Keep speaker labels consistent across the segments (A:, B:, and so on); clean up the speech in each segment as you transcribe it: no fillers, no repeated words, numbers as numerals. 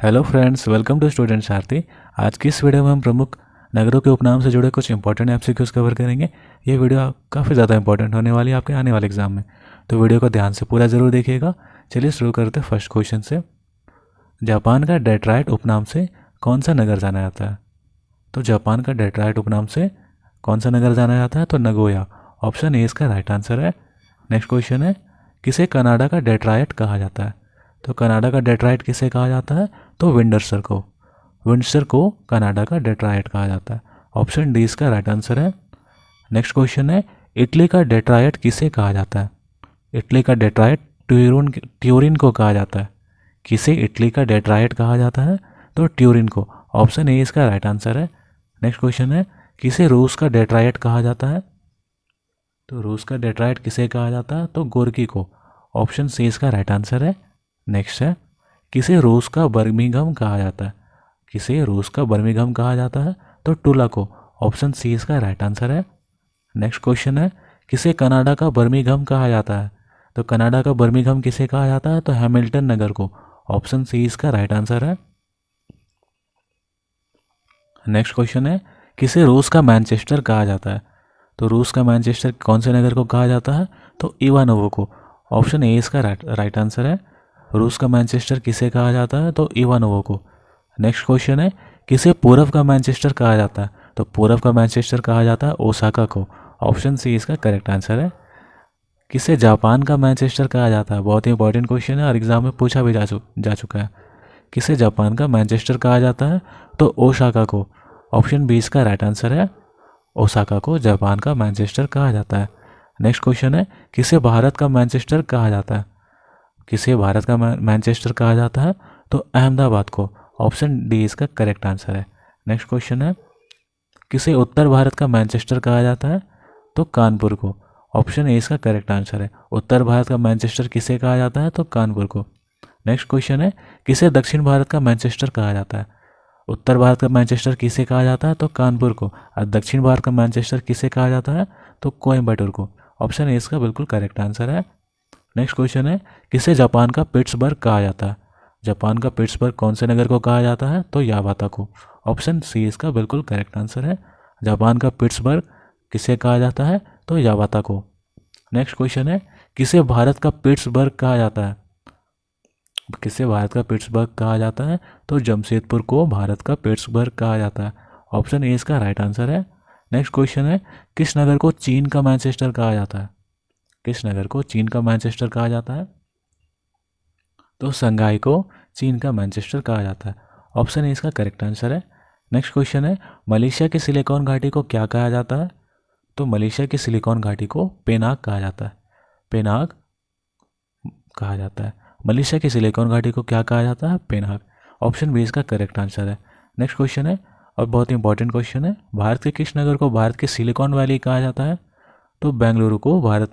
A: Hello friends, welcome to student Sarathi. आज की इस वीडियो में हम प्रमुख नगरों के उपनाम से जुड़े कुछ इंपॉर्टेंट एमसीक्यूज कवर करेंगे। ये वीडियो काफ़ी ज़्यादा इंपॉर्टेंट होने वाली है आपके आने वाले एग्जाम में, तो वीडियो को ध्यान से पूरा ज़रूर देखिएगा। चलिए शुरू करते हैं फर्स्ट क्वेश्चन से। जापान का डेट्राइट उपनाम से कौन सा नगर जाना जाता है? तो जापान का डेट्राइट उपनाम से कौन सा नगर जाना जाता है? तो नगोया। ऑप्शन ए इसका राइट आंसर है। नेक्स्ट क्वेश्चन है, किसे कनाडा का डेट्राइट कहा जाता है? तो कनाडा का डेट्राइट किसे कहा जाता है? तो विंडसर को। विंडसर को कनाडा का डेट्राइट कहा जाता है। ऑप्शन डी इसका राइट आंसर है। नेक्स्ट क्वेश्चन है, इटली का डेट्राइट किसे कहा जाता है? इटली का डेट्राइट ट्यूरिन को कहा जाता है। किसे इटली का डेट्राइट कहा जाता है? तो ट्यूरिन को। ऑप्शन ए इसका राइट आंसर है। नेक्स्ट क्वेश्चन है, किसे रूस का डेट्राइट कहा जाता है? तो रूस का डेट्राइट किसे कहा जाता है? तो गोर्की को। ऑप्शन सी इसका राइट आंसर है। नेक्स्ट है, किसे रूस का बर्मिंघम कहा जाता है? किसे रूस का बर्मिंघम कहा जाता है? तो टूला को। ऑप्शन सी इसका राइट आंसर है। नेक्स्ट क्वेश्चन है, किसे कनाडा का बर्मिंघम कहा जाता है? तो कनाडा का बर्मिंघम किसे कहा जाता है? तो हैमिल्टन नगर को। ऑप्शन सी इसका राइट आंसर है। नेक्स्ट क्वेश्चन है, किसे रूस का मैनचेस्टर कहा जाता है? तो रूस का मैनचेस्टर कौन से नगर को कहा जाता है? तो इवानोवो को। ऑप्शन ए इसका राइट आंसर है। रूस का मैनचेस्टर किसे कहा जाता है? तो इवानोवो को। नेक्स्ट क्वेश्चन है, किसे पूर्व का मैनचेस्टर कहा जाता है? तो पूर्व का मैनचेस्टर कहा जाता है ओसाका को। ऑप्शन सी इसका करेक्ट आंसर है। किसे जापान का मैनचेस्टर कहा जाता है? बहुत ही इंपॉर्टेंट क्वेश्चन है और एग्जाम में पूछा भी जा चुका है। किसे जापान का मैनचेस्टर कहा जाता है? तो ओसाका को। ऑप्शन बी इसका राइट आंसर है। ओसाका को जापान का मैनचेस्टर कहा जाता है। नेक्स्ट क्वेश्चन है, किसे भारत का मैनचेस्टर कहा जाता है? किसे भारत का मैनचेस्टर कहा जाता है? तो अहमदाबाद को। ऑप्शन डी इसका करेक्ट आंसर है। नेक्स्ट क्वेश्चन है, किसे उत्तर भारत का मैनचेस्टर कहा जाता है? तो कानपुर को। ऑप्शन ए इसका करेक्ट आंसर है। उत्तर भारत का मैनचेस्टर किसे कहा जाता है? तो कानपुर को। नेक्स्ट क्वेश्चन है, किसे दक्षिण भारत का मैनचेस्टर कहा जाता है? उत्तर भारत का मैनचेस्टर किसे कहा जाता है? तो कानपुर को। और दक्षिण भारत का मैनचेस्टर किसे कहा जाता है? तो कोयम्बटूर को। ऑप्शन ए इसका बिल्कुल करेक्ट आंसर है। नेक्स्ट क्वेश्चन है, किसे जापान का पिट्सबर्ग कहा जाता है? जापान का पिट्सबर्ग कौन से नगर को कहा जाता है? तो याबाता को। ऑप्शन सी इसका बिल्कुल करेक्ट आंसर है। जापान का पिट्सबर्ग किसे कहा जाता है? तो याबाता को। नेक्स्ट क्वेश्चन है, किसे भारत का पिट्सबर्ग कहा जाता है? किसे भारत का पिट्सबर्ग कहा जाता है? तो जमशेदपुर को भारत का पिट्सबर्ग कहा जाता है। ऑप्शन ए इसका राइट आंसर है। नेक्स्ट क्वेश्चन है, किस नगर को चीन का मैनचेस्टर कहा जाता है? किस नगर को चीन का मैनचेस्टर कहा जाता है? तो संघाई को चीन का मैनचेस्टर कहा जाता है। ऑप्शन ए इसका करेक्ट आंसर है। नेक्स्ट क्वेश्चन है, मलेशिया की सिलिकॉन घाटी को क्या कहा जाता है? तो मलेशिया की सिलिकॉन घाटी को पेनाग कहा जाता है। पेनाग कहा जाता है। मलेशिया की सिलिकॉन घाटी को क्या कहा जाता है? पेनाग। ऑप्शन बी इसका करेक्ट आंसर है। नेक्स्ट क्वेश्चन है, और बहुत ही इंपॉर्टेंट क्वेश्चन है, भारत के किस नगर को भारत के सिलिकॉन वैली कहा जाता है? तो बेंगलुरु को भारत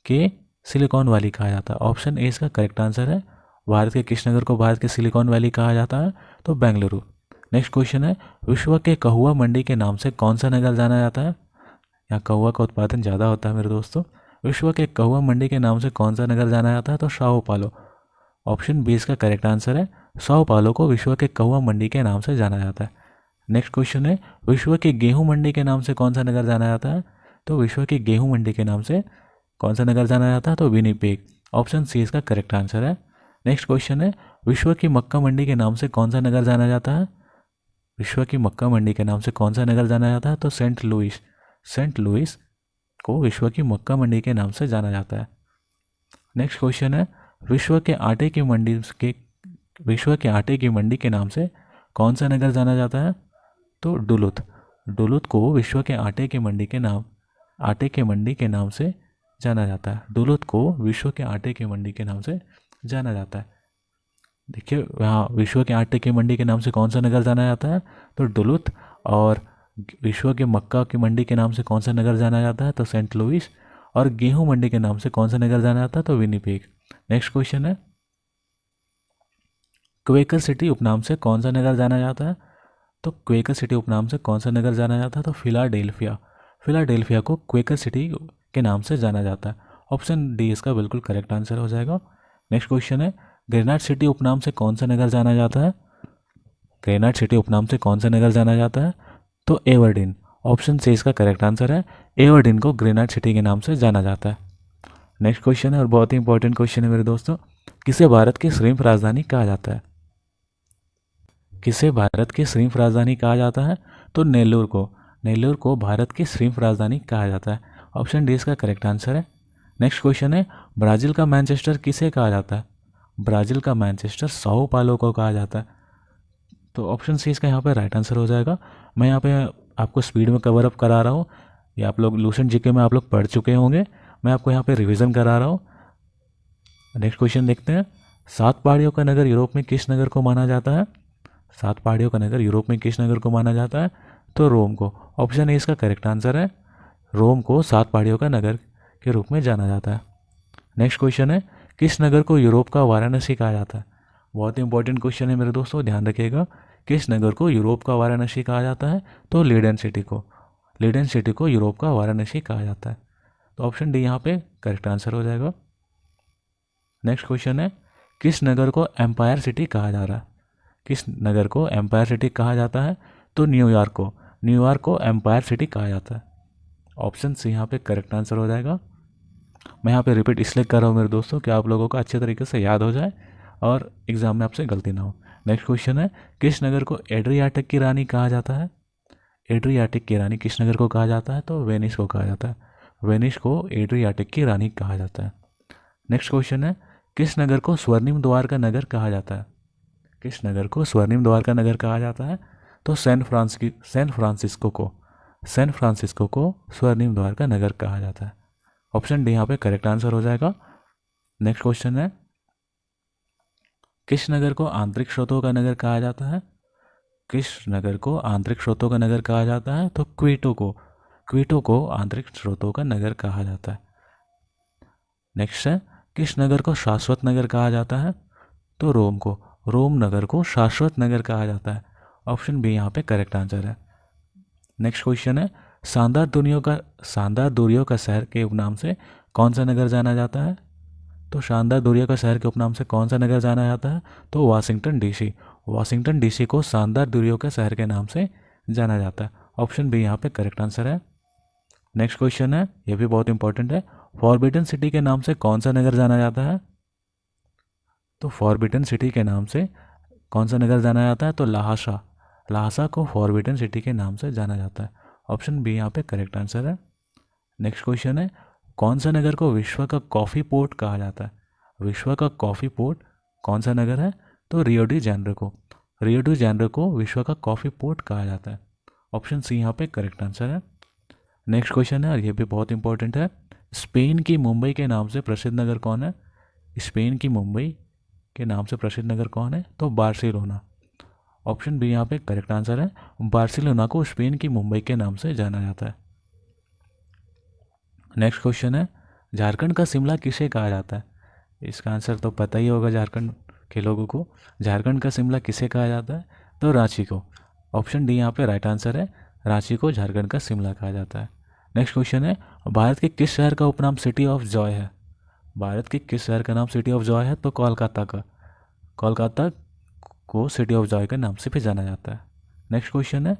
A: के सिलिकॉन वैली कहा जाता है। ऑप्शन ए इसका करेक्ट आंसर है। भारत के किस नगर को भारत के सिलिकॉन वैली कहा जाता है? तो बेंगलुरु। नेक्स्ट क्वेश्चन है, विश्व के कहुआ मंडी के नाम से कौन सा नगर जाना जाता है? यहाँ कहुआ का उत्पादन ज़्यादा होता है मेरे दोस्तों। विश्व के कहुआ मंडी के नाम से कौन सा नगर जाना जाता है? तो साओ पालो। ऑप्शन बी इसका करेक्ट आंसर है। साओ पालो को विश्व के कहुआ मंडी के नाम से जाना जाता है। नेक्स्ट क्वेश्चन है, विश्व के गेहूं मंडी के नाम से कौन सा नगर जाना जाता है? तो विश्व के गेहूं मंडी के नाम से कौन सा नगर जाना जाता है? तो विनिपेग। ऑप्शन सी इसका करेक्ट आंसर है। नेक्स्ट क्वेश्चन है, विश्व की मक्का मंडी के नाम से कौन सा नगर जाना जाता है? विश्व की मक्का मंडी के नाम से कौन सा नगर जाना जाता है? तो सेंट लुइस। सेंट लुइस को विश्व की मक्का मंडी के नाम से जाना जाता है। नेक्स्ट क्वेश्चन है, विश्व के आटे की मंडी के नाम से कौन सा नगर जाना जाता है? तो डुलुथ। डुलुथ को विश्व के आटे की मंडी के नाम से जाना जाता है। डुलुथ को विश्व के आटे की मंडी के नाम से जाना जाता है। देखिए यहाँ विश्व के आटे की मंडी के नाम से कौन सा नगर जाना जाता है? तो डुलुथ। और विश्व के मक्का की मंडी के नाम से कौन सा नगर जाना जाता है? तो सेंट लुइस। और गेहूं मंडी के नाम से कौन सा नगर जाना जाता है? तो विनिपेग। नेक्स्ट क्वेश्चन है, क्वेकर सिटी उपनाम से कौन सा नगर जाना जाता है? तो क्वेकर सिटी उपनाम से कौन सा नगर जाना जाता है? तो फिलाडेल्फिया। फिलाडेल्फिया को क्वेकर सिटी के नाम से जाना जाता है। ऑप्शन डी इसका बिल्कुल करेक्ट आंसर हो जाएगा। नेक्स्ट क्वेश्चन है, ग्रेनाइट सिटी उपनाम से कौन सा नगर जाना जाता है? ग्रेनाइट सिटी उपनाम से कौन सा नगर जाना जाता है? तो एवर्डिन। ऑप्शन सी इसका करेक्ट आंसर है। एवर्डिन को ग्रेनाइट सिटी के नाम से जाना जाता है। नेक्स्ट क्वेश्चन है और बहुत ही इंपॉर्टेंट क्वेश्चन है मेरे दोस्तों, किसे भारत की श्रिम्प राजधानी कहा जाता है? किसे भारत की श्रिम्प राजधानी कहा जाता है? तो नेल्लोर को। नेल्लोर को भारत की श्रिम्प राजधानी कहा जाता है। ऑप्शन डी इसका करेक्ट आंसर है। नेक्स्ट क्वेश्चन है, ब्राज़ील का मैनचेस्टर किसे कहा जाता है? ब्राज़ील का मैनचेस्टर साओ पालो को कहा जाता है। तो ऑप्शन सी इसका यहाँ पे राइट आंसर हो जाएगा। मैं यहाँ पे आपको स्पीड में कवर अप करा रहा हूँ, ये आप लोग लूसेंट जीके में आप लोग पढ़ चुके होंगे, मैं आपको यहाँ पे रिवीजन करा रहा हूँ। नेक्स्ट क्वेश्चन देखते हैं, 7 पहाड़ियों का नगर यूरोप में किस नगर को माना जाता है? 7 पहाड़ियों का नगर यूरोप में किस नगर को माना जाता है? तो रोम को। ऑप्शन ए इसका करेक्ट आंसर है। रोम को 7 पहाड़ियों का नगर के रूप में जाना जाता है। नेक्स्ट क्वेश्चन है, किस नगर को यूरोप का वाराणसी कहा जाता है? बहुत ही इंपॉर्टेंट क्वेश्चन है मेरे दोस्तों, ध्यान रखिएगा। किस नगर को यूरोप का वाराणसी कहा जाता है? तो लीडेन सिटी को। लीडेन सिटी को यूरोप का वाराणसी कहा जाता है। तो ऑप्शन डी यहाँ पे करेक्ट आंसर हो जाएगा। नेक्स्ट क्वेश्चन है, किस नगर को एम्पायर सिटी कहा जा रहा है? किस नगर को एम्पायर सिटी कहा जाता है? तो न्यूयॉर्क को। न्यूयॉर्क को एम्पायर सिटी कहा जाता है। ऑप्शन सी यहाँ पे करेक्ट आंसर हो जाएगा। मैं यहाँ पे रिपीट इसलिए कर रहा हूँ मेरे दोस्तों कि आप लोगों को अच्छे तरीके से याद हो जाए और एग्जाम में आपसे गलती ना हो। नेक्स्ट क्वेश्चन है, किस नगर को एड्रियाटिक की रानी कहा जाता है? एड्रियाटिक की रानी किस नगर को कहा जाता है? तो वेनिस को कहा जाता है। वेनिस को एड्रियाटिक की रानी कहा जाता है। नेक्स्ट क्वेश्चन है, किस नगर को स्वर्णिम द्वार का नगर कहा जाता है? किस नगर को स्वर्णिम द्वार का नगर कहा जाता है? तो सैन फ्रांसिस्को को स्वर्णिम द्वार का नगर कहा जाता है। ऑप्शन डी यहाँ पे करेक्ट आंसर हो जाएगा। नेक्स्ट क्वेश्चन है, किस नगर को आंतरिक स्रोतों का नगर कहा जाता है? किस नगर को आंतरिक स्रोतों का नगर कहा जाता है? तो क्वीटो को। क्वीटो को आंतरिक स्रोतों का नगर कहा जाता है। नेक्स्ट है, किस नगर को शाश्वत नगर कहा जाता है? तो रोम को। रोम नगर को शाश्वत नगर कहा जाता है। ऑप्शन बी यहाँ पे करेक्ट आंसर है। नेक्स्ट क्वेश्चन है, शानदार दूरियों का शहर के उपनाम से कौन सा नगर जाना जाता है? तो शानदार दूरियों का शहर के उपनाम से कौन सा नगर जाना जाता है? तो वाशिंगटन डीसी। वाशिंगटन डीसी को शानदार दूरियों के शहर के नाम से जाना जाता है। ऑप्शन बी यहाँ पे करेक्ट आंसर है। नेक्स्ट क्वेश्चन है, ये भी बहुत इंपॉर्टेंट है, फॉरबिडन सिटी के नाम से कौन सा नगर जाना जाता है? तो फॉरबिडन सिटी के नाम से कौन सा नगर जाना जाता है? तो लाहसा। लाहसा को फॉरबिडन सिटी के नाम से जाना जाता है। ऑप्शन बी यहाँ पे करेक्ट आंसर है। नेक्स्ट क्वेश्चन है, कौन सा नगर को विश्व का कॉफ़ी पोर्ट कहा जाता है? विश्व का कॉफ़ी पोर्ट कौन सा नगर है? तो रियो डी जेनेरो को। रियो डी जेनेरो को विश्व का कॉफ़ी पोर्ट कहा जाता है। ऑप्शन सी यहाँ पे करेक्ट आंसर है। नेक्स्ट क्वेश्चन है और ये भी बहुत इंपॉर्टेंट है, स्पेन की मुंबई के नाम से प्रसिद्ध नगर कौन है? स्पेन की मुंबई के नाम से प्रसिद्ध नगर कौन है? तो बार्सिलोना। ऑप्शन बी यहाँ पे करेक्ट आंसर है। बार्सिलोना को स्पेन की मुंबई के नाम से जाना जाता है। नेक्स्ट क्वेश्चन है, झारखंड का शिमला किसे कहा जाता है? इसका आंसर तो पता ही होगा झारखंड के लोगों को। झारखंड का शिमला किसे कहा जाता है? तो रांची को। ऑप्शन डी यहाँ पे राइट आंसर है। रांची को झारखंड का शिमला कहा जाता है। नेक्स्ट क्वेश्चन है, भारत के किस शहर का उपनाम सिटी ऑफ जॉय है? भारत के किस शहर का नाम सिटी ऑफ जॉय है? तो कोलकाता का। कोलकाता को सिटी ऑफ जॉय के नाम से भी जाना जाता है। नेक्स्ट क्वेश्चन है,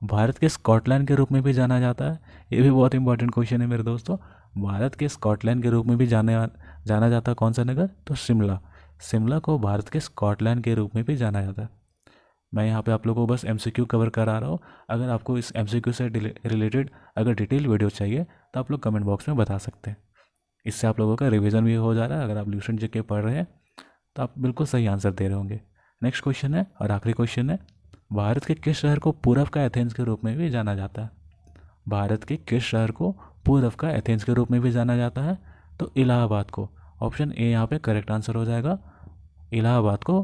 A: भारत के स्कॉटलैंड के रूप में भी जाना जाता है। ये भी बहुत इंपॉर्टेंट क्वेश्चन है मेरे दोस्तों। भारत के स्कॉटलैंड के रूप में भी जाना जाता है कौन सा नगर? तो शिमला। शिमला को भारत के स्कॉटलैंड के रूप में भी जाना जाता है। मैं यहाँ पे आप लोगों को बस एमसीक्यू कवर करा रहा हूँ। अगर आपको इस एमसीक्यू से रिलेटेड अगर डिटेल वीडियो चाहिए तो आप लोग कमेंट बॉक्स में बता सकते हैं। इससे आप लोगों का रिवीजन भी हो जा रहा है। अगर आप लूसेंट जीके पढ़ रहे हैं तो आप बिल्कुल सही आंसर दे रहे होंगे। नेक्स्ट क्वेश्चन है और आखिरी क्वेश्चन है, भारत के किस शहर को पूरब का एथेंस के रूप में भी जाना जाता है? भारत के किस शहर को पूरब का एथेंस के रूप में भी जाना जाता है? तो इलाहाबाद को। ऑप्शन ए यहाँ पे करेक्ट आंसर हो जाएगा। इलाहाबाद को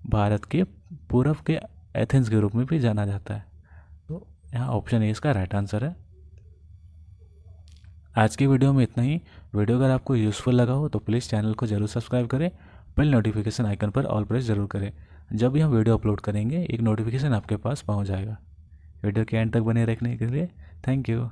A: भारत के पूरब के एथेंस के रूप में भी जाना जाता है। तो यहाँ ऑप्शन ए इसका राइट आंसर है। आज की वीडियो में इतना ही। वीडियो अगर आपको यूज़फुल लगा हो तो प्लीज़ चैनल को ज़रूर सब्सक्राइब करें। बेल नोटिफिकेशन आइकन पर ऑल प्रेस ज़रूर करें। जब भी हम वीडियो अपलोड करेंगे एक नोटिफिकेशन आपके पास पहुंच जाएगा। वीडियो के एंड तक बने रखने के लिए थैंक यू।